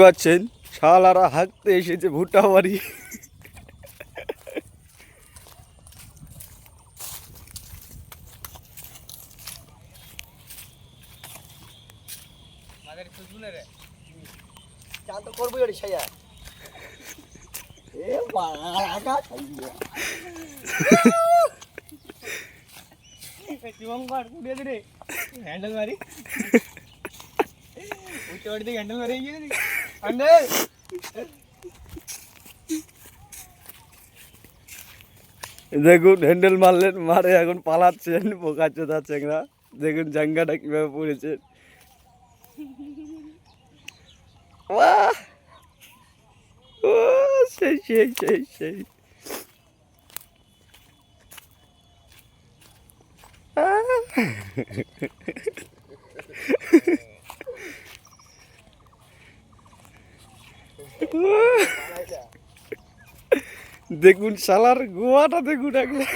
পাচ্ছেন শালারা হাঁকতে এসেছে ভুট্টা বাড়ি। চাল তো করবোই ওরে ছায়া এ বাগা শিবঙ্কর কুড়িয়ে দে রে হ্যান্ডেল মারি উঠে ওর দিকে হ্যান্ডেল মারি গিয়ে হ্যান্ডেল দেখুন হ্যান্ডেল মারলেন, মারে এখন পালাচ্ছেন বোকা চোদা চেংড়া। দেখুন জাঙ্গাটা কিভাবে পড়েছে। বাহ! ও সেই সেই সেই সেই দেখুন শালার গোয়াটা দেখুন একলা।